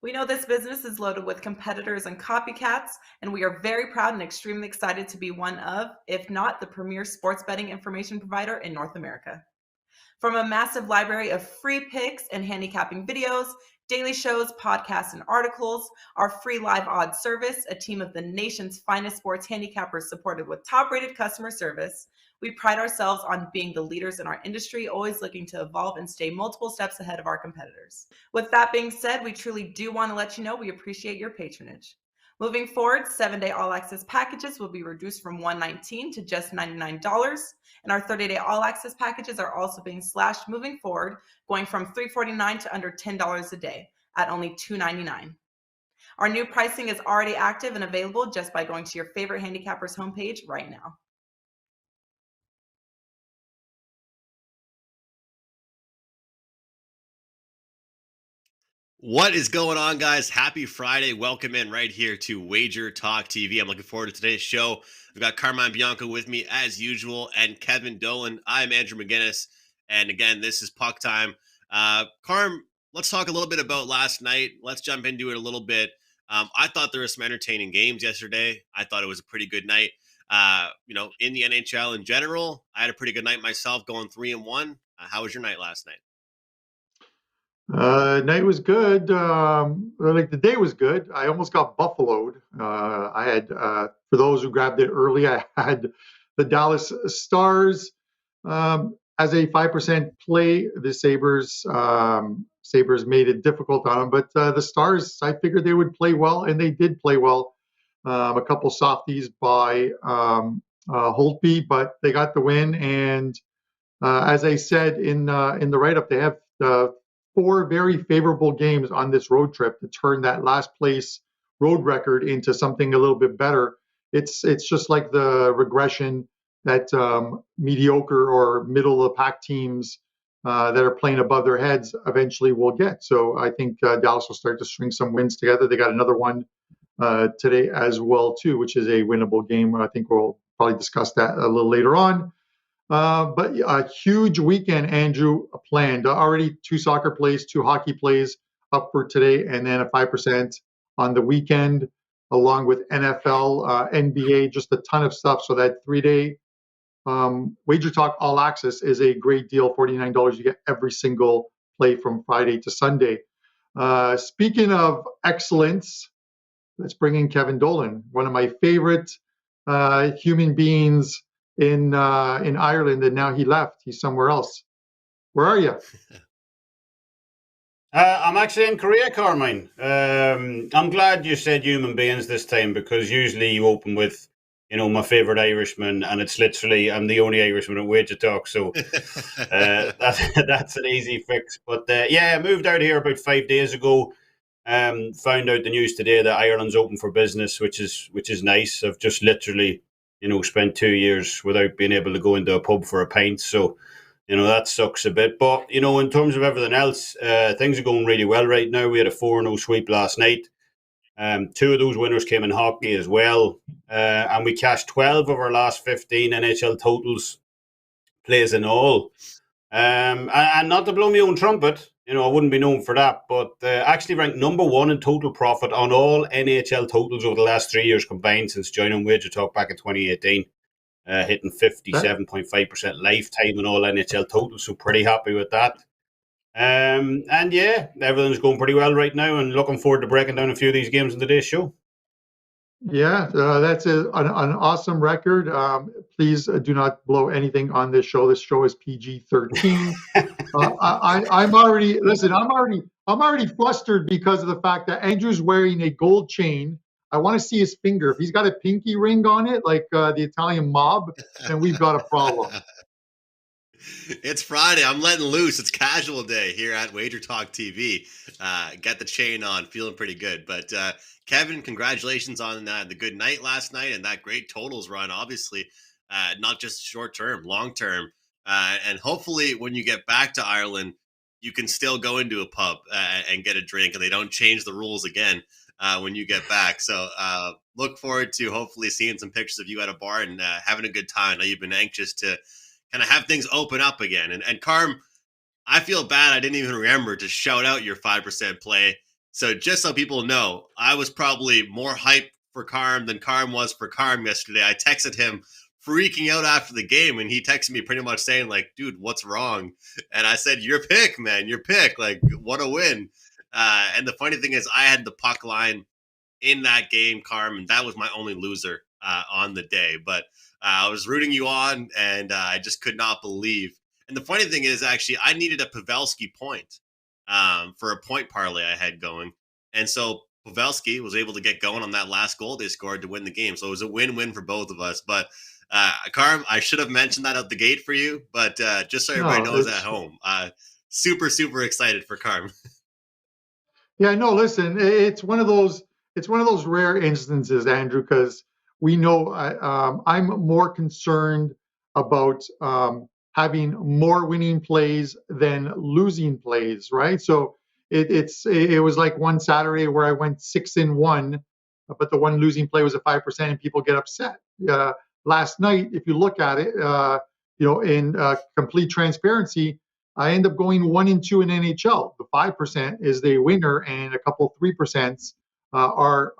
We know this business is loaded with competitors and copycats, and we are very proud and extremely excited to be one of, if not the premier sports betting information provider in North America. From a massive library of free picks and handicapping videos, daily shows, podcasts, and articles, our free live odds service, a team of the nation's finest sports handicappers supported with top-rated customer service, we pride ourselves on being the leaders in our industry, always looking to evolve and stay multiple steps ahead of our competitors. With that being said, we truly do want to let you know we appreciate your patronage. Moving forward, 7-day all-access packages will be reduced from $119 to just $99, and our 30-day all-access packages are also being slashed moving forward, going from $349 to under $10 a day at only $299. Our new pricing is already active and available just by going to your favorite handicapper's homepage right now. What is going on, guys? Happy Friday. Welcome in right here to WagerTalk TV. I'm looking forward to today's show. We've got Carmine and Bianco with me as usual, and Kevin Dolan. I'm Andrew McInnis, and again, this is Puck Time. Carm, let's talk a little bit about last night. Let's jump into it a little bit. I thought there were some entertaining games yesterday. I thought it was a pretty good night. In the NHL in general, I had a pretty good night myself, going 3-1. How was your night last night? Night was good. The day was good. I almost got buffaloed. I had, for those who grabbed it early, I had the Dallas Stars as a 5% play. The Sabres made it difficult on them, but the Stars, I figured they would play well, and they did play well. A couple softies by Holtby, but they got the win. And as I said in the write-up, they have 4 very favorable games on this road trip to turn that last place road record into something a little bit better. It's just like the regression that mediocre or middle of the pack teams that are playing above their heads eventually will get. So I think Dallas will start to string some wins together. They got another one today as well too, which is a winnable game. I think we'll probably discuss that a little later on. But a huge weekend, Andrew, planned. Already 2 soccer plays, 2 hockey plays up for today, and then a 5% on the weekend, along with NFL, NBA, just a ton of stuff. So that 3-day WagerTalk All Access is a great deal, $49. You get every single play from Friday to Sunday. Speaking of excellence, let's bring in Kevin Dolan, one of my favorite human beings in Ireland, and now he left. He's somewhere else. Where are you? I'm actually in Korea, Carmine. I'm glad you said human beings this time, because usually you open with, my favorite Irishman, and it's literally I'm the only Irishman at WagerTalk, so that's an easy fix. But I moved out here about 5 days ago. Found out the news today that Ireland's open for business, which is nice. I've just literally spent 2 years without being able to go into a pub for a pint. So, that sucks a bit. But, in terms of everything else, things are going really well right now. We had a 4-0 sweep last night. 2 of those winners came in hockey as well. And we cashed 12 of our last 15 NHL totals plays in all. And not to blow my own trumpet, I wouldn't be known for that, but actually ranked number 1 in total profit on all NHL totals over the last 3 years combined since joining WagerTalk back in 2018, hitting 57.5% lifetime in all NHL totals, so pretty happy with that. Everything's going pretty well right now, and looking forward to breaking down a few of these games in today's show. Yeah, that's an awesome record. Please do not blow anything on this show. This show is PG-13. I'm already flustered because of the fact that Andrew's wearing a gold chain. I want to see his finger. If he's got a pinky ring on it, like the Italian mob, then we've got a problem. It's Friday. I'm letting loose. It's casual day here at WagerTalk TV. Got the chain on, feeling pretty good. But Kevin, congratulations on the good night last night and that great totals run. Obviously, not just short term, long term. And hopefully when you get back to Ireland, you can still go into a pub and get a drink, and they don't change the rules again when you get back. So look forward to hopefully seeing some pictures of you at a bar and having a good time. I know you've been anxious to kind of have things open up again. And Carm, I feel bad I didn't even remember to shout out your 5% play. So just so people know, I was probably more hyped for Carm than Carm was for Carm yesterday. I texted him freaking out after the game, and he texted me pretty much saying, like, dude, what's wrong? And I said, your pick, man, your pick. Like, what a win. And the funny thing is, I had the puck line in that game, Carm, and that was my only loser on the day. But I was rooting you on, and I just could not believe. And the funny thing is, actually, I needed a Pavelski point for a point parlay I had going. And so Pavelski was able to get going on that last goal they scored to win the game. So it was a win-win for both of us. But Carm, I should have mentioned that out the gate for you, but just so everybody knows at home, super, super excited for Carm. Yeah, no, listen, it's one of those rare instances, Andrew, because we know I'm more concerned about having more winning plays than losing plays, right? So it was like one Saturday where I went 6-1, but the one losing play was a 5%, and people get upset. Last night, if you look at it, in complete transparency, I end up going 1-2 in NHL. The 5% is the winner, and a couple 3% are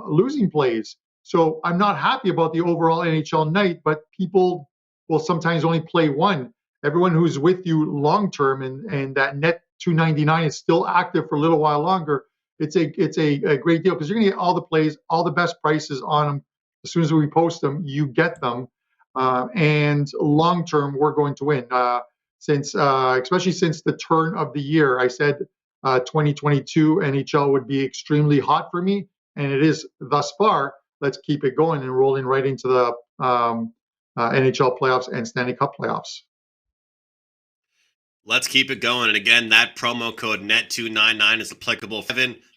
losing plays. So I'm not happy about the overall NHL night, but people will sometimes only play one. Everyone who's with you long term and that net 299 is still active for a little while longer, it's a great deal because you're going to get all the plays, all the best prices on them. As soon as we post them, you get them. And long term, we're going to win. Especially since the turn of the year, I said 2022 NHL would be extremely hot for me, and it is thus far. Let's keep it going and rolling right into the NHL playoffs and Stanley Cup playoffs. Let's keep it going. And again, that promo code NET299 is applicable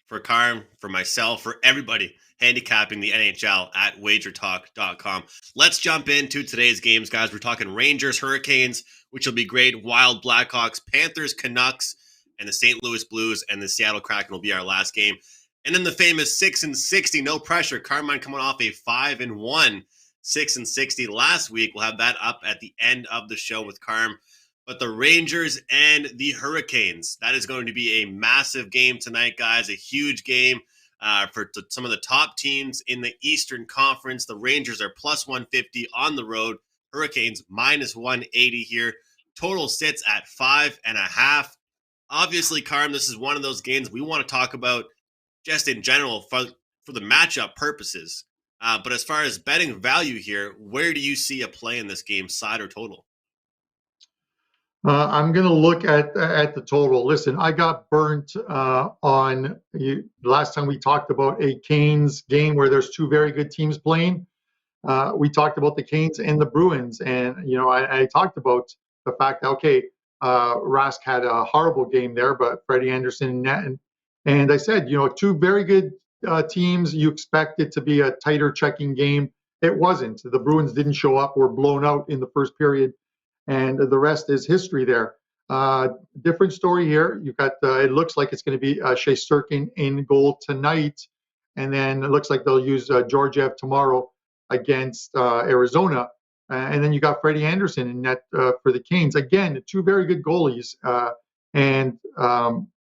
for Carm, for myself, for everybody handicapping the NHL at WagerTalk.com. Let's jump into today's games, guys. We're talking Rangers, Hurricanes, which will be great. Wild, Blackhawks, Panthers, Canucks, and the St. Louis Blues and the Seattle Kraken will be our last game. And then the famous 6-60, no pressure. Carmine coming off a 5-1, 6-60 last week. We'll have that up at the end of the show with Carm. But the Rangers and the Hurricanes, that is going to be a massive game tonight, guys. A huge game for some of the top teams in the Eastern Conference. The Rangers are plus 150 on the road. Hurricanes minus 180 here. Total sits at 5.5. Obviously, Carm, this is one of those games we want to talk about just in general for the matchup purposes. But as far as betting value here, where do you see a play in this game, side or total? I'm going to look at the total. Listen, I got burnt on last time we talked about a Canes game where there's two very good teams playing. We talked about the Canes and the Bruins, and I talked about the fact that Rask had a horrible game there, but Freddie Anderson and I said two very good teams. You expect it to be a tighter checking game. It wasn't. The Bruins didn't show up. Were blown out in the first period. And the rest is history there. Different story here. You've got, it looks like it's going to be Shesterkin in goal tonight. And then it looks like they'll use Georgiev tomorrow against Arizona. And then you got Freddie Anderson in net for the Canes. Again, two very good goalies. And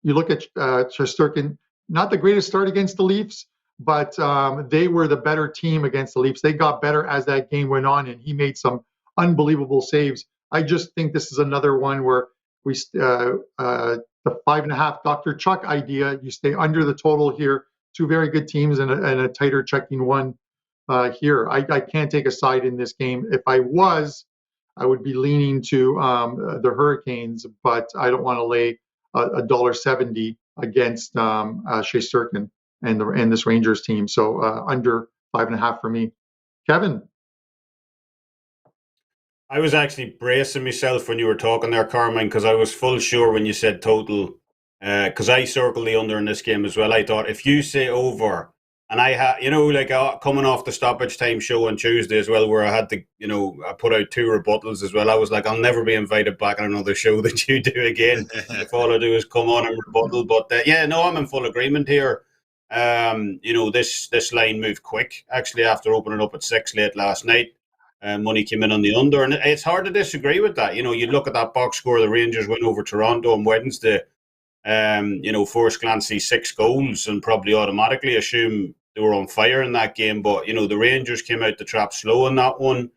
you look at Shesterkin, not the greatest start against the Leafs, but they were the better team against the Leafs. They got better as that game went on, and he made some unbelievable saves. I just think this is another one where the 5.5 Dr. Chuck idea, you stay under the total here. Two very good teams and a tighter checking one here. I can't take a side in this game. If I was, I would be leaning to the Hurricanes, but I don't want to lay $1.70 against Shesterkin and this Rangers team. So under 5.5 for me. Kevin? I was actually bracing myself when you were talking there, Carmine, because I was full sure when you said total, because I circled the under in this game as well. I thought if you say over, and I had, coming off the stoppage time show on Tuesday as well, where I had to, I put out 2 rebuttals as well. I was like, I'll never be invited back on another show that you do again. If all I do is come on and rebuttal. But I'm in full agreement here. This line moved quick, actually, after opening up at 6 late last night. Money came in on the under, and it's hard to disagree with that. You look at that box score, the Rangers win over Toronto on Wednesday. First glance see 6 goals and probably automatically assume they were on fire in that game. But, the Rangers came out the trap slow in that one.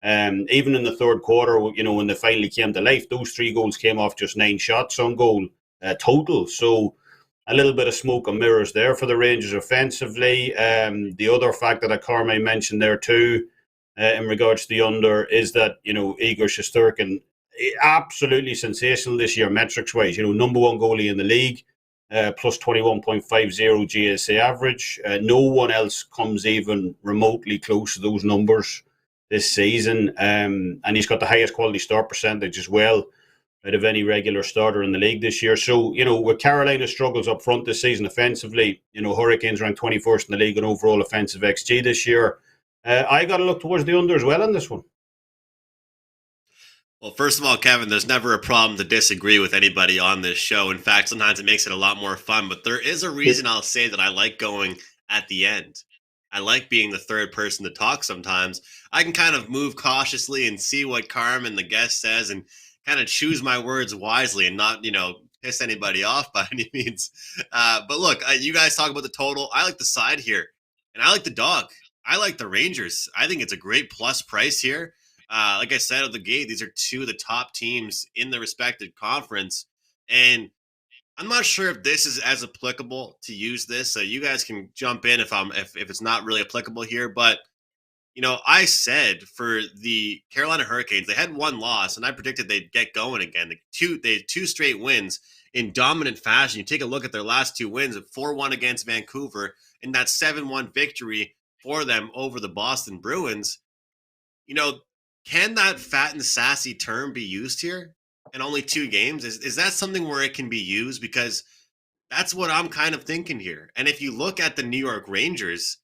Even in the third quarter, when they finally came to life, those 3 goals came off just 9 shots on goal total. So a little bit of smoke and mirrors there for the Rangers offensively. The other factor that Carmine mentioned there too, in regards to the under, is that, Igor Shesterkin, absolutely sensational this year metrics-wise. Number 1 goalie in the league, plus 21.50 GSA average. No one else comes even remotely close to those numbers this season. And he's got the highest quality start percentage as well out of any regular starter in the league this year. So, with Carolina's struggles up front this season offensively, Hurricanes ranked 21st in the league in overall offensive XG this year. I got to look towards the under as well in this one. Well, first of all, Kevin, there's never a problem to disagree with anybody on this show. In fact, sometimes it makes it a lot more fun. But there is a reason I'll say that I like going at the end. I like being the third person to talk sometimes. I can kind of move cautiously and see what Carm, the guest, says and kind of choose my words wisely and not, piss anybody off by any means. But look, you guys talk about the total. I like the side here, and I like the dog. I like the Rangers. I think it's a great plus price here. Like I said at the gate, these are 2 of the top teams in the respective conference. And I'm not sure if this is as applicable to use this. So you guys can jump in if it's not really applicable here. But, I said for the Carolina Hurricanes, they had 1 loss, and I predicted they'd get going again. They had 2 straight wins in dominant fashion. You take a look at their last 2 wins, 4-1 against Vancouver, and that 7-1 victory for them over the Boston Bruins. Can that fat and sassy term be used here in only 2 games? Is that something where it can be used? Because that's what I'm kind of thinking here. And if you look at the New York Rangers,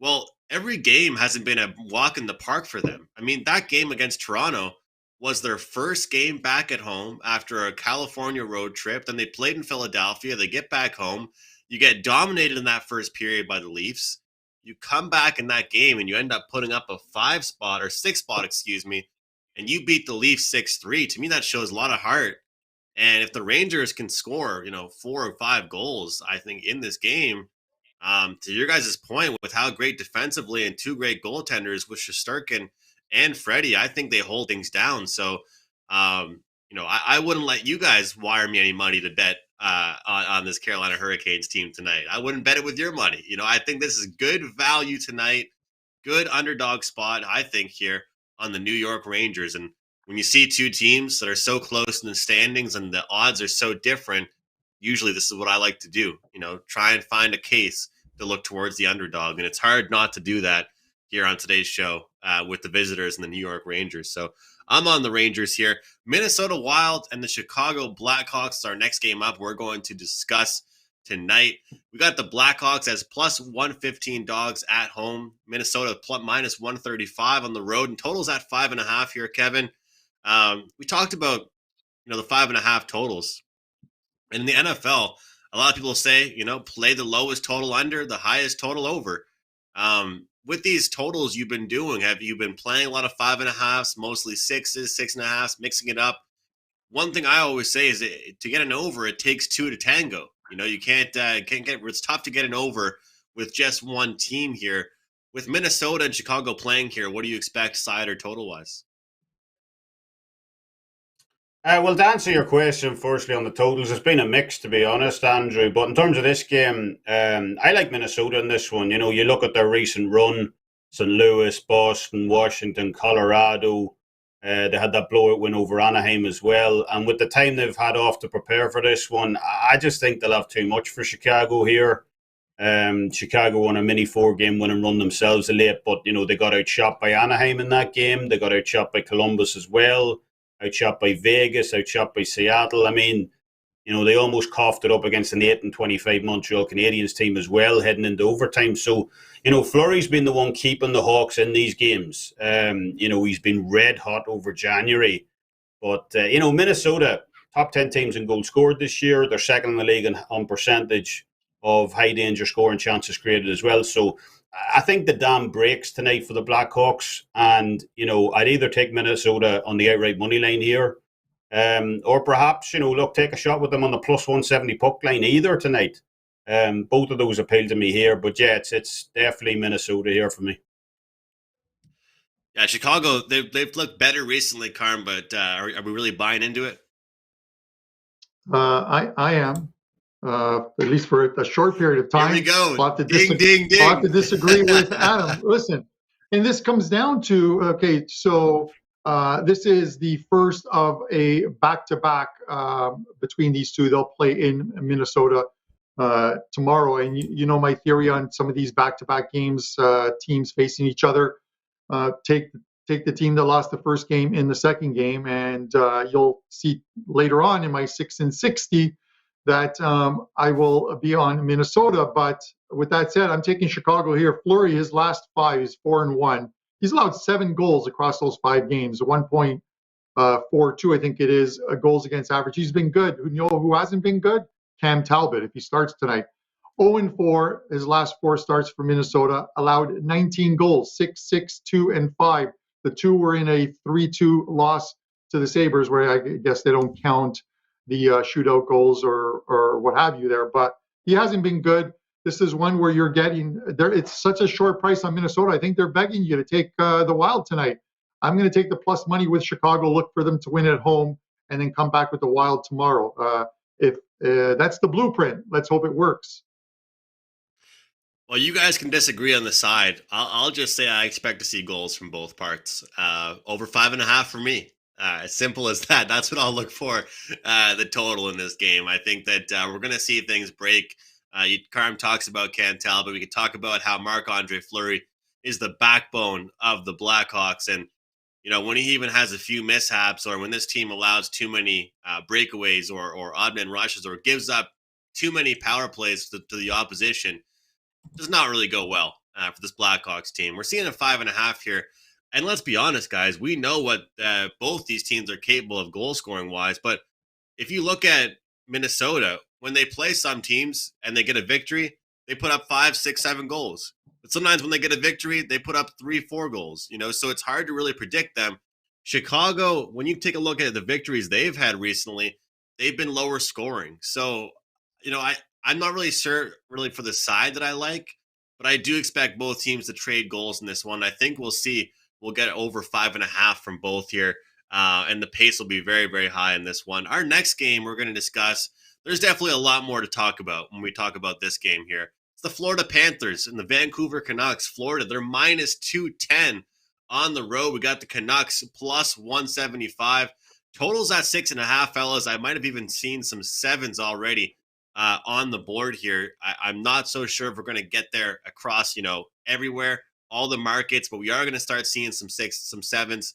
well, every game hasn't been a walk in the park for them. I mean, that game against Toronto was their first game back at home after a California road trip. Then they played in Philadelphia. They get back home. You get dominated in that first period by the Leafs. You come back in that game and you end up putting up a 6 spot, and you beat the Leafs 6-3. To me, that shows a lot of heart. And if the Rangers can score, 4 or 5 goals, I think, in this game, to your guys' point, with how great defensively and 2 great goaltenders with Shesterkin and Freddie, I think they hold things down. So, I wouldn't let you guys wire me any money to bet on this Carolina Hurricanes team tonight. I wouldn't bet it with your money. I think this is good value tonight, good underdog spot, I think, here on the New York Rangers. And when you see 2 teams that are so close in the standings and the odds are so different, usually this is what I like to do, try and find a case to look towards the underdog. And it's hard not to do that here on today's show with the visitors and the New York Rangers. So I'm on the Rangers here. Minnesota Wild and the Chicago Blackhawks is our next game up. We're going to discuss tonight. We got the Blackhawks as plus 115 dogs at home. Minnesota minus 135 on the road, and totals at 5.5 here, Kevin. We talked about, the 5.5 totals. And in the NFL, a lot of people say, play the lowest total under, the highest total over. With these totals you've been doing, have you been playing a lot of 5.5s, mostly 6s, 6.5s, mixing it up? One thing I always say is to get an over, it takes 2 to tango. You can't get. It's tough to get an over with just one team here. With Minnesota and Chicago playing here, what do you expect side or total wise? Well, to answer your question, firstly on the totals, it's been a mix, to be honest, Andrew. But in terms of this game, I like Minnesota in this one. You look at their recent run: St. Louis, Boston, Washington, Colorado. They had that blowout win over Anaheim as well. And with the time they've had off to prepare for this one, I just think they'll have too much for Chicago here. Chicago won a mini 4-game winning run themselves late, but, they got outshot by Anaheim in that game. They got outshot by Columbus as well, outshot by Vegas, outshot by Seattle. I mean, they almost coughed it up against an 8-25 Montreal Canadiens team as well, heading into overtime. So, Fleury's been the one keeping the Hawks in these games. He's been red hot over January. But, Minnesota, top 10 teams in goals scored this year. They're second in the league on percentage of high danger scoring chances created as well. So, I think the dam breaks tonight for the Blackhawks. And, I'd either take Minnesota on the outright money line here, Or perhaps, look, take a shot with them on the plus 170 puck line either tonight. Both of those appeal to me here, but yeah, it's definitely Minnesota here for me. Yeah, Chicago, they've looked better recently, Carm, but are we really buying into it? I am, at least for a short period of time. Here we go. I'll have to Ding. I'll have to disagree with Adam. Listen, and this comes down to, okay, so this is the first of a back-to-back between these two. They'll play in Minnesota tomorrow. And you know my theory on some of these back-to-back games, teams facing each other. Take the team that lost the first game in the second game, and you'll see later on in my 6 and 60 that I will be on Minnesota. But with that said, I'm taking Chicago here. Fleury, his last 5 is 4-1. He's allowed 7 goals across those 5 games, 1.42, I think it is, goals against average. He's been good. You know who hasn't been good? Cam Talbot, if he starts tonight. 0-4, his last 4 starts for Minnesota, allowed 19 goals, 6, 2, and 5. The 2 were in a 3-2 loss to the Sabres, where I guess they don't count the shootout goals or what have you there. But he hasn't been good. This is one where you're getting there. It's such a short price on Minnesota. I think they're begging you to take the Wild tonight. I'm going to take the plus money with Chicago, look for them to win at home, and then come back with the Wild tomorrow. If that's the blueprint, let's hope it works. Well, you guys can disagree on the side. I'll just say I expect to see goals from both parts. Over 5.5 for me. As simple as that. That's what I'll look for, the total in this game. I think that we're going to see things break. Carm talks about Cam Talbot, but we could talk about how Marc-Andre Fleury is the backbone of the Blackhawks. And, when he even has a few mishaps, or when this team allows too many breakaways or odd man rushes, or gives up too many power plays to the opposition, does not really go well for this Blackhawks team. We're seeing a 5.5 here. And let's be honest, guys, we know what both these teams are capable of goal scoring wise. But if you look at Minnesota, when they play some teams and they get a victory, they put up 5, 6, 7 goals. But sometimes when they get a victory, they put up 3, 4 goals. So it's hard to really predict them. Chicago, when you take a look at the victories they've had recently, they've been lower scoring. So, I'm not really sure really for the side that I like, but I do expect both teams to trade goals in this one. I think we'll get over 5.5 from both here. And the pace will be very, very high in this one. Our next game we're going to discuss, there's definitely a lot more to talk about when we talk about this game here. It's the Florida Panthers and the Vancouver Canucks. Florida, they're minus 210 on the road. We got the Canucks plus 175. Totals at 6.5, fellas. I might have even seen some 7s already on the board here. I'm not so sure if we're going to get there across, everywhere, all the markets, but we are going to start seeing some 6s, some 7s.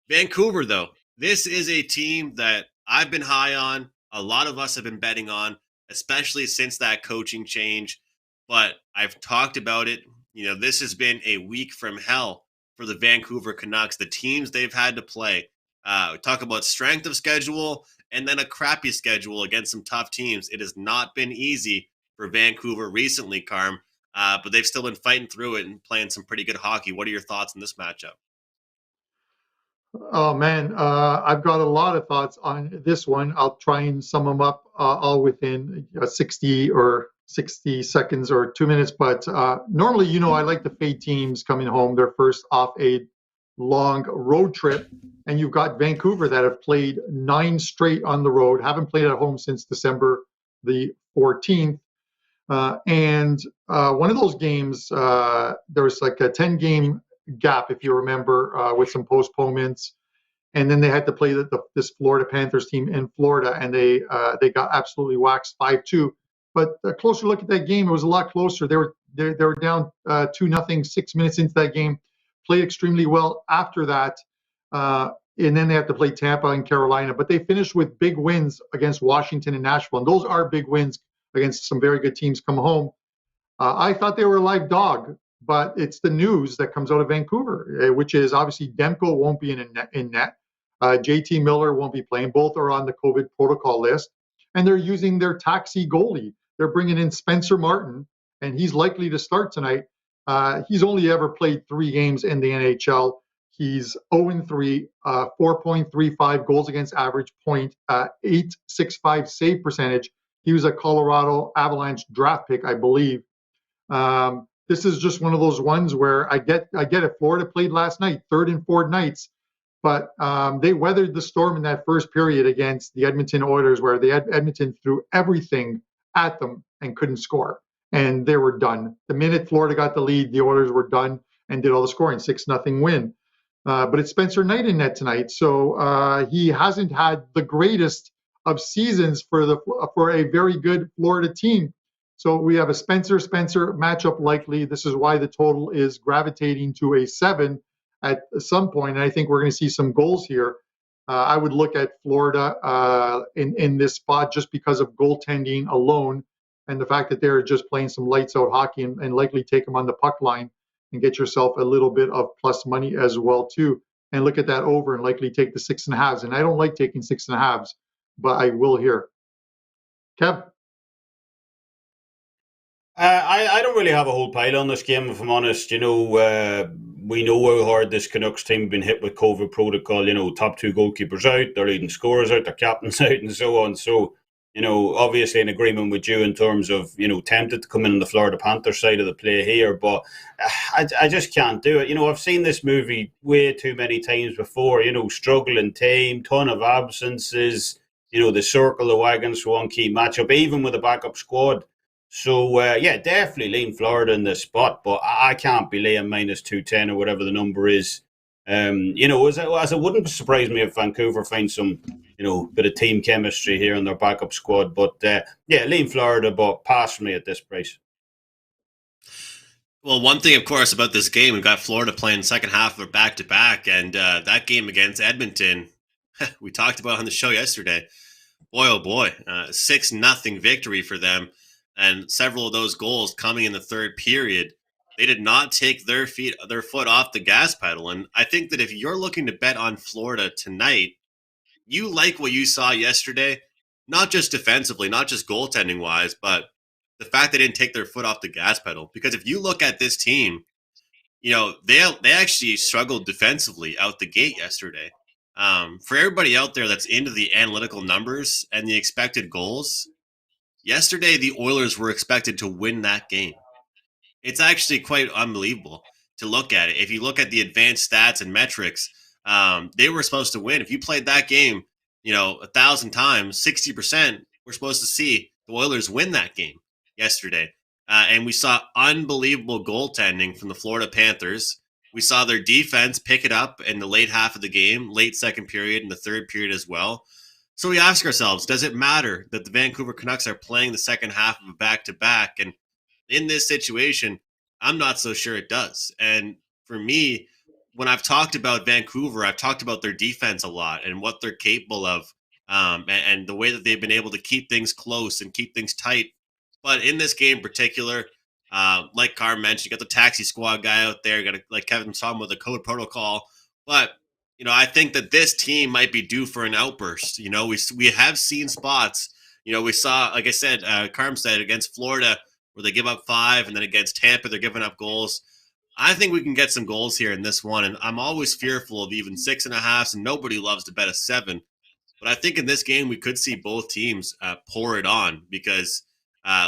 Vancouver, though, this is a team that I've been high on. A lot of us have been betting on, especially since that coaching change. But I've talked about it. This has been a week from hell for the Vancouver Canucks, the teams they've had to play. We talk about strength of schedule and then a crappy schedule against some tough teams. It has not been easy for Vancouver recently, Carm, but they've still been fighting through it and playing some pretty good hockey. What are your thoughts on this matchup? Oh, man, I've got a lot of thoughts on this one. I'll try and sum them up all within 60 seconds or 2 minutes. But normally, I like to fade teams coming home, their first off a long road trip. And you've got Vancouver that have played 9 straight on the road, haven't played at home since December the 14th. And one of those games, there was like a 10-game gap, if you remember, with some postponements. And then they had to play this Florida Panthers team in Florida, and they got absolutely waxed 5-2. But a closer look at that game, it was a lot closer. They were down 2-0 6 minutes into that game, played extremely well after that. And then they have to play Tampa and Carolina. But they finished with big wins against Washington and Nashville. And those are big wins against some very good teams come home. I thought they were a live dog, but it's the news that comes out of Vancouver, which is obviously Demko won't be in net. JT Miller won't be playing. Both are on the COVID protocol list. And they're using their taxi goalie. They're bringing in Spencer Martin, and he's likely to start tonight. He's only ever played 3 games in the NHL. He's 0-3, 4.35 goals against average, point 865 save percentage. He was a Colorado Avalanche draft pick, I believe. This is just one of those ones where I get it. Florida played last night, third and fourth nights, but they weathered the storm in that first period against the Edmonton Oilers, where Edmonton threw everything at them and couldn't score, and they were done. The minute Florida got the lead, the Oilers were done and did all the scoring, 6-0 win. But it's Spencer Knight in net tonight, so he hasn't had the greatest of seasons for a very good Florida team. So we have a Spencer matchup likely. This is why the total is gravitating to a 7 at some point. And I think we're going to see some goals here. I would look at Florida in this spot just because of goaltending alone and the fact that they're just playing some lights out hockey and likely take them on the puck line and get yourself a little bit of plus money as well too. And look at that over and likely take the 6.5s. And I don't like taking 6.5s, but I will here. Kev? I don't really have a whole pile on this game, if I'm honest. We know how hard this Canucks team have been hit with COVID protocol. Top 2 goalkeepers out, their leading scorers out, their captains out, and so on. So, obviously in agreement with you in terms of, tempted to come in on the Florida Panthers side of the play here, but I just can't do it. I've seen this movie way too many times before, struggling team, ton of absences, the circle the wagons for one key matchup, even with a backup squad. So, definitely lean Florida in this spot, but I can't be laying minus 210 or whatever the number is. As it wouldn't surprise me if Vancouver finds some, bit of team chemistry here in their backup squad. But, lean Florida, but pass for me at this price. Well, one thing, of course, about this game, we've got Florida playing the second half of a back-to-back, and that game against Edmonton, we talked about on the show yesterday. Boy, oh boy, 6-0 victory for them. And several of those goals coming in the third period, they did not take their foot off the gas pedal. And I think that if you're looking to bet on Florida tonight, you like what you saw yesterday, not just defensively, not just goaltending wise, but the fact they didn't take their foot off the gas pedal. Because if you look at this team, they actually struggled defensively out the gate yesterday. For everybody out there that's into the analytical numbers and the expected goals, yesterday, the Oilers were expected to win that game. It's actually quite unbelievable to look at it. If you look at the advanced stats and metrics, they were supposed to win. If you played that game, 1,000 times, 60%, we're supposed to see the Oilers win that game yesterday. And we saw unbelievable goaltending from the Florida Panthers. We saw their defense pick it up in the late half of the game, late second period, and the third period as well. So we ask ourselves, does it matter that the Vancouver Canucks are playing the second half of a back-to-back? And in this situation, I'm not so sure it does. And for me, when I've talked about Vancouver, I've talked about their defense a lot and what they're capable of and the way that they've been able to keep things close and keep things tight. But in this game in particular, like Carm mentioned, you got the taxi squad guy out there, you got, like Kevin was talking about, the code protocol. But I think that this team might be due for an outburst. We have seen spots. We saw, like I said, Carm said, against Florida, where they give up 5, and then against Tampa, they're giving up goals. I think we can get some goals here in this one, and I'm always fearful of even 6.5s, and nobody loves to bet a 7. But I think in this game, we could see both teams pour it on because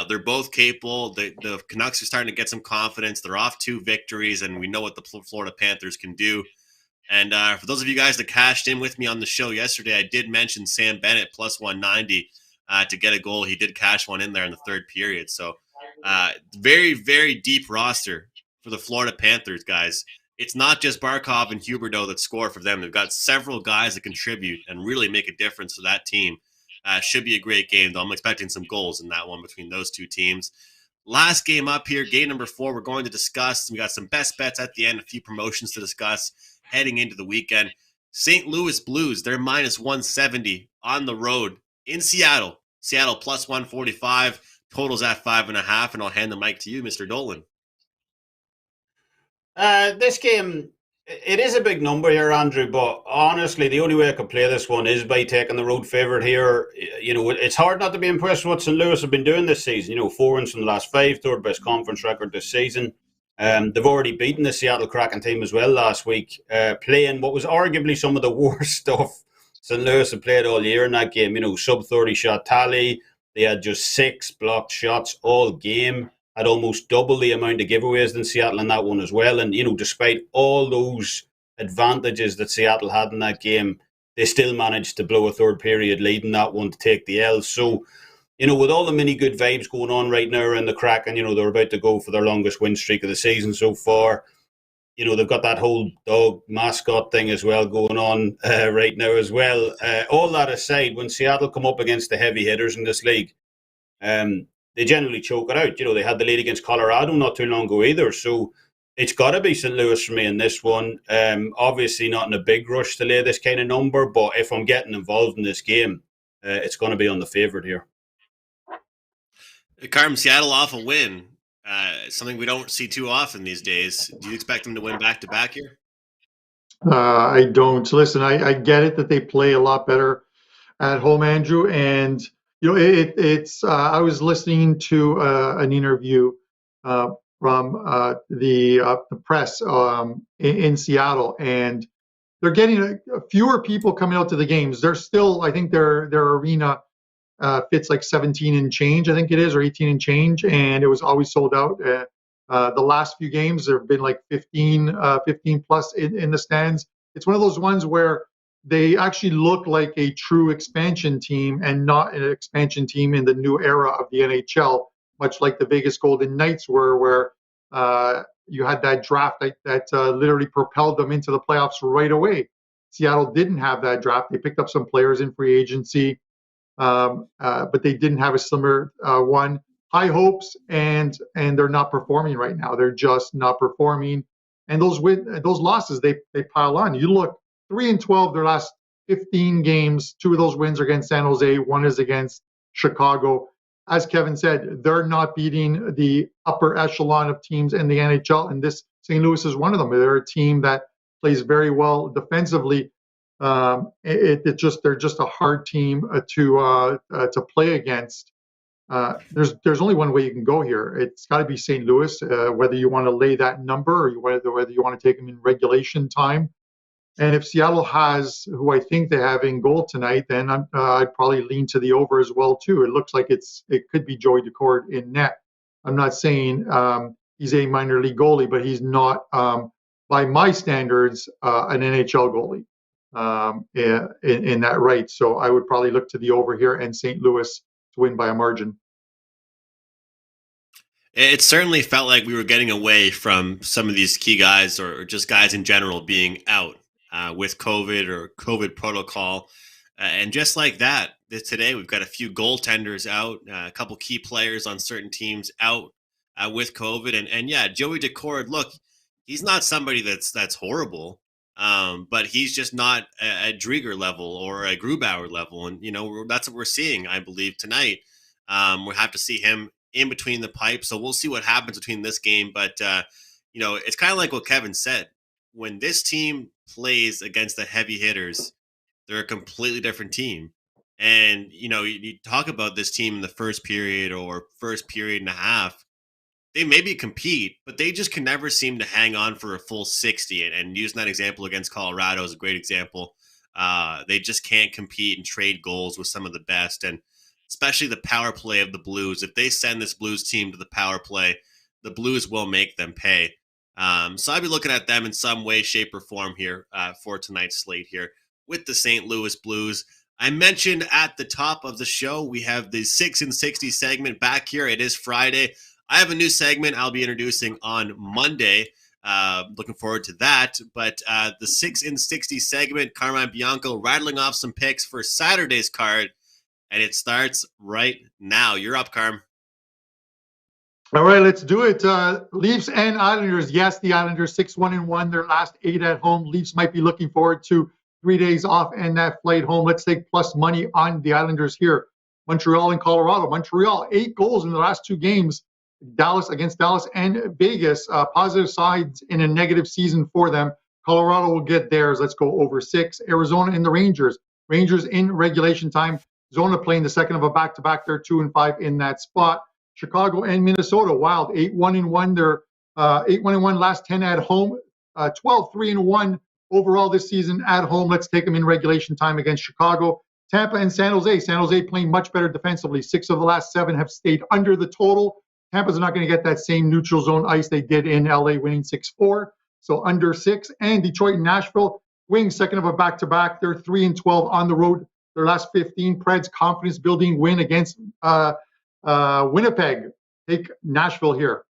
they're both capable. The Canucks are starting to get some confidence. They're off 2 victories, and we know what the Florida Panthers can do. And for those of you guys that cashed in with me on the show yesterday, I did mention Sam Bennett plus 190 to get a goal. He did cash one in there in the third period. So very, very deep roster for the Florida Panthers, guys. It's not just Barkov and Huberdeau that score for them. They've got several guys that contribute and really make a difference for that team. Should be a great game, though. I'm expecting some goals in that one between those two teams. Last game up here, game number 4, we're going to discuss. We got some best bets at the end, a few promotions to discuss heading into the weekend. St. Louis Blues, they're minus 170 on the road in Seattle. Seattle plus 145, totals at 5.5, and I'll hand the mic to you, Mr. Dolan. This game, it is a big number here, Andrew, but honestly, the only way I could play this one is by taking the road favourite here. It's hard not to be impressed with what St. Louis have been doing this season. 4 wins from the last 5, third best conference record this season. They've already beaten the Seattle Kraken team as well last week, playing what was arguably some of the worst stuff St. Louis had played all year in that game. Sub 30 shot tally. They had just 6 blocked shots all game. Had almost double the amount of giveaways than Seattle in that one as well. And, despite all those advantages that Seattle had in that game, they still managed to blow a third period lead in that one to take the L. So, with all the many good vibes going on right now around the Kraken, they're about to go for their longest win streak of the season so far. They've got that whole dog mascot thing as well going on right now as well. All that aside, when Seattle come up against the heavy hitters in this league, they generally choke it out. They had the lead against Colorado not too long ago either. So it's got to be St. Louis for me in this one. Obviously not in a big rush to lay this kind of number, but if I'm getting involved in this game, it's going to be on the favorite here. Carm, Seattle off a win. Something we don't see too often these days. Do you expect them to win back-to-back here? I don't. Listen, I get it that they play a lot better at home, Andrew. And, it's I was listening to an interview from the press in Seattle, and they're getting fewer people coming out to the games. They're still, I think their arena fits like 17 and change, I think it is, or 18 and change, and it was always sold out. The last few games, there have been like 15 plus in the stands. It's one of those ones where they actually look like a true expansion team and not an expansion team in the new era of the NHL, much like the Vegas Golden Knights were, where you had that draft that literally propelled them into the playoffs right away. Seattle didn't have that draft. They picked up some players in free agency. But they didn't have a similar one. High hopes, and they're not performing right now. They're just not performing, and those losses they pile on. You look 3-12 their last 15 games. 2 of those wins are against San Jose. 1 is against Chicago. As Kevin said, they're not beating the upper echelon of teams in the NHL, and this St. Louis is one of them. They're a team that plays very well defensively. They're just a hard team to play against. There's only one way you can go here. It's got to be St. Louis, whether you want to lay that number or whether you want to take them in regulation time. And if Seattle has, who I think they have in goal tonight, then I'd probably lean to the over as well too. It looks like it could be Joey Daccord in net. I'm not saying he's a minor league goalie, but he's not, by my standards, an NHL goalie. In that right. So I would probably look to the over here and St. Louis to win by a margin. It certainly felt like we were getting away from some of these key guys or just guys in general being out with COVID or COVID protocol. And just like that, today we've got a few goaltenders out, a couple key players on certain teams out with COVID. And yeah, Joey Daccord, look, he's not somebody that's horrible. But he's just not a Drieger level or a Grubauer level. And, that's what we're seeing, I believe, tonight. We'll have to see him in between the pipes. So we'll see what happens between this game. But, it's kind of like what Kevin said. When this team plays against the heavy hitters, they're a completely different team. And, you talk about this team in the first period or first period and a half. They maybe compete, but they just can never seem to hang on for a full 60. And using that example against Colorado is a great example. They just can't compete and trade goals with some of the best. And especially the power play of the Blues. If they send this Blues team to the power play, the Blues will make them pay. So I'd be looking at them in some way, shape, or form here for tonight's slate here with the St. Louis Blues. I mentioned at the top of the show, we have the 6 and 60 segment back here. It is Friday. I have a new segment I'll be introducing on Monday. Looking forward to that. But the 6 and 60 segment, Carmine and Bianco rattling off some picks for Saturday's card. And it starts right now. You're up, Carm. All right, let's do it. Leafs and Islanders. Yes, the Islanders 6-1-1. Their last 8 at home. Leafs might be looking forward to 3 days off and that flight home. Let's take plus money on the Islanders here. Montreal and Colorado. Montreal, 8 goals in the last 2 games. Dallas and Vegas, positive sides in a negative season for them. Colorado will get theirs. Let's go over 6. Arizona and the Rangers. Rangers in regulation time. Zona playing the second of a back-to-back. They're 2-5 in that spot. Chicago and Minnesota. Wild 8-1-1. They're 8-1-1 last 10 at home, 12-3-1 overall this season at home. Let's take them in regulation time against Chicago. Tampa and San Jose. San Jose playing much better defensively. 6 of the last 7 have stayed under the total. Tampa's not going to get that same neutral zone ice they did in LA, winning 6-4. So under 6. And Detroit and Nashville, Wings, second of a back-to-back. They're 3-12 on the road. Their last 15. Preds, confidence-building win against Winnipeg. Take Nashville here.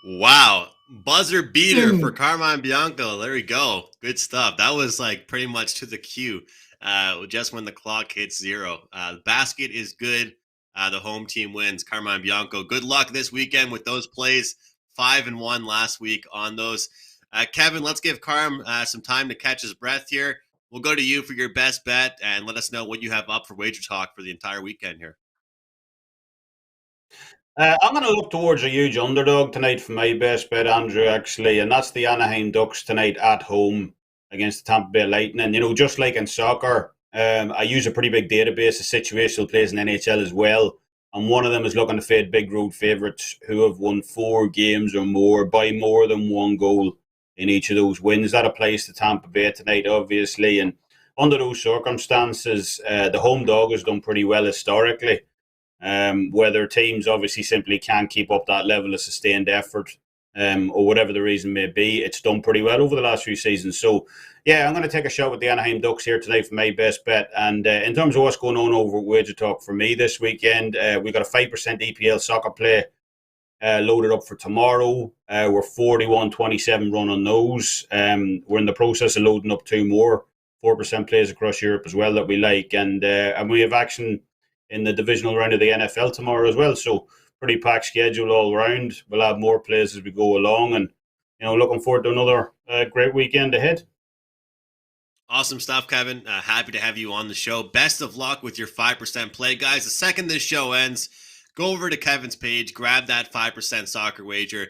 Wow. Buzzer beater for Carmine Bianco. There we go. Good stuff. That was like pretty much to the cue. Just when the clock hits 0. The basket is good. The home team wins. Carmine Bianco. Good luck this weekend with those plays. 5-1 last week on those. Kevin, let's give Carm some time to catch his breath here. We'll go to you for your best bet and let us know what you have up for Wager Talk for the entire weekend here. I'm going to look towards a huge underdog tonight for my best bet, Andrew, actually, and that's the Anaheim Ducks tonight at home against the Tampa Bay Lightning. You know, just like in soccer, I use a pretty big database of situational plays in NHL as well, and one of them is looking to fade big road favourites who have won 4 games or more by more than 1 goal in each of those wins. That applies to Tampa Bay tonight, obviously, and under those circumstances, the home dog has done pretty well historically. Whether teams obviously simply can't keep up that level of sustained effort or whatever the reason may be, it's done pretty well over the last few seasons. So, yeah, I'm going to take a shot with the Anaheim Ducks here today for my best bet. And in terms of what's going on over at Wager Talk for me this weekend, we've got a 5% EPL soccer play loaded up for tomorrow. We're 41-27 run on those. We're in the process of loading up 2 more 4% plays across Europe as well that we like. And we have action in the divisional round of the NFL tomorrow as well. So pretty packed schedule all round. We'll have more plays as we go along, and looking forward to another great weekend ahead. Awesome stuff, Kevin. Happy to have you on the show. Best of luck with your 5% play, guys. The second this show ends, go over to Kevin's page, grab that 5% soccer wager.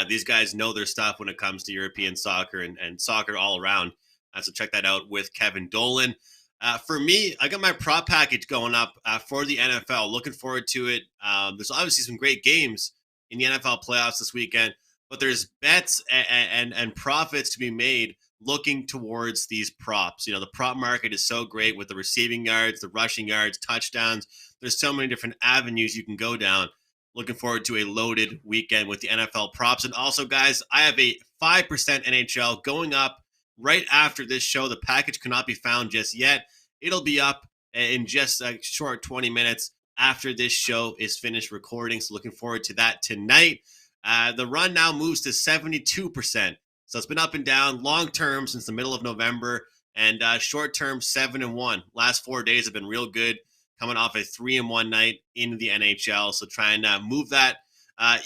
These guys know their stuff when it comes to European soccer and soccer all around. So check that out with Kevin Dolan. For me, I got my prop package going up for the NFL. Looking forward to it. There's obviously some great games in the NFL playoffs this weekend, but there's bets and profits to be made looking towards these props. The prop market is so great with the receiving yards, the rushing yards, touchdowns. There's so many different avenues you can go down. Looking forward to a loaded weekend with the NFL props. And also, guys, I have a 5% NHL going up right after this show. The package cannot be found just yet. It'll be up in just a short 20 minutes after this show is finished recording. So looking forward to that tonight. The run now moves to 72%. So it's been up and down long term since the middle of November, and short term 7-1. Last 4 days have been real good, coming off a 3-1 night in the NHL. So try and move that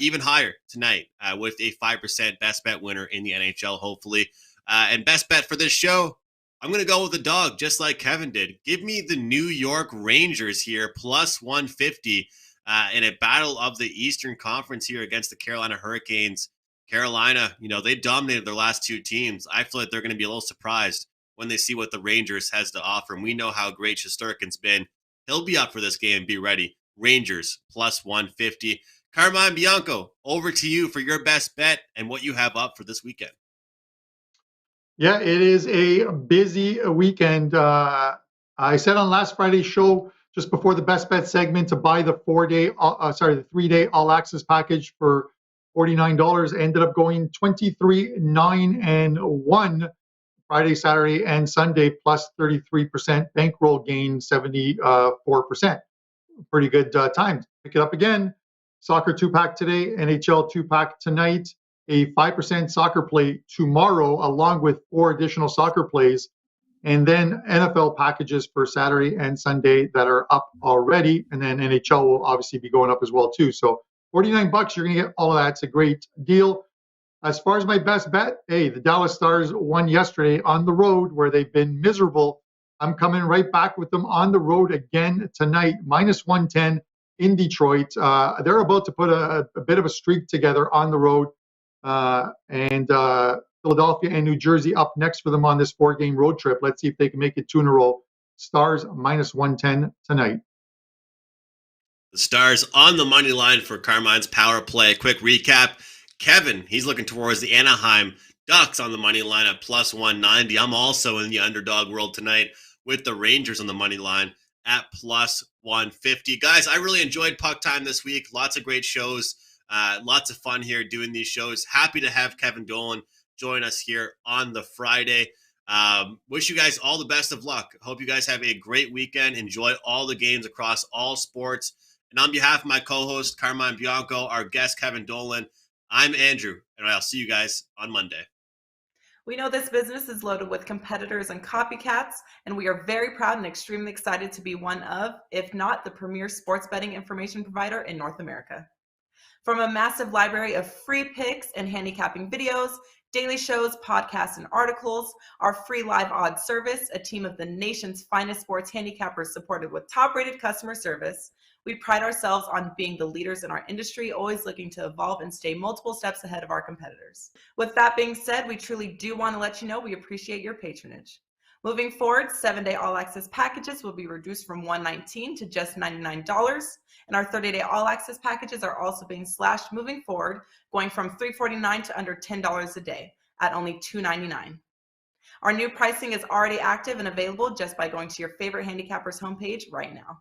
even higher tonight with a 5% best bet winner in the NHL, hopefully. And best bet for this show, I'm going to go with the dog, just like Kevin did. Give me the New York Rangers here, plus 150 in a battle of the Eastern Conference here against the Carolina Hurricanes. Carolina, they dominated their last 2 teams. I feel like they're going to be a little surprised when they see what the Rangers has to offer. And we know how great Shesterkin's been. He'll be up for this game. Be ready. Rangers, plus 150. Carmine Bianco, over to you for your best bet and what you have up for this weekend. Yeah, it is a busy weekend. I said on last Friday's show, just before the best bet segment, to buy the 3-day all access package for $49. Ended up going 23-9-1 Friday, Saturday, and Sunday, plus 33%. Bankroll gain 74%. Pretty good time. Pick it up again. Soccer 2-pack today, NHL 2-pack tonight. A 5% soccer play tomorrow, along with 4 additional soccer plays, and then NFL packages for Saturday and Sunday that are up already, and then NHL will obviously be going up as well too. So $49, you're going to get all of that. It's a great deal. As far as my best bet, the Dallas Stars won yesterday on the road where they've been miserable. I'm coming right back with them on the road again tonight, minus 110 in Detroit. They're about to put a bit of a streak together on the road. And Philadelphia and New Jersey up next for them on this 4-game road trip. Let's see if they can make it 2 in a row. Stars minus 110 tonight. The Stars on the money line for Carmine's power play. Quick recap. Kevin, he's looking towards the Anaheim Ducks on the money line at plus 190. I'm also in the underdog world tonight with the Rangers on the money line at plus 150. Guys, I really enjoyed Puck Time this week. Lots of great shows. Lots of fun here doing these shows. Happy to have Kevin Dolan join us here on the Friday. Wish you guys all the best of luck. Hope you guys have a great weekend. Enjoy all the games across all sports. And on behalf of my co-host, Carmine and Bianco, our guest, Kevin Dolan, I'm Andrew, and I'll see you guys on Monday. We know this business is loaded with competitors and copycats, and we are very proud and extremely excited to be one of, if not the premier sports betting information provider in North America. From a massive library of free picks and handicapping videos, daily shows, podcasts, and articles, our free live odds service, a team of the nation's finest sports handicappers supported with top-rated customer service, we pride ourselves on being the leaders in our industry, always looking to evolve and stay multiple steps ahead of our competitors. With that being said, we truly do want to let you know we appreciate your patronage. Moving forward, 7-day all-access packages will be reduced from $119 to just $99, and our 30-day all-access packages are also being slashed moving forward, going from $349 to under $10 a day at only $299. Our new pricing is already active and available just by going to your favorite handicapper's homepage right now.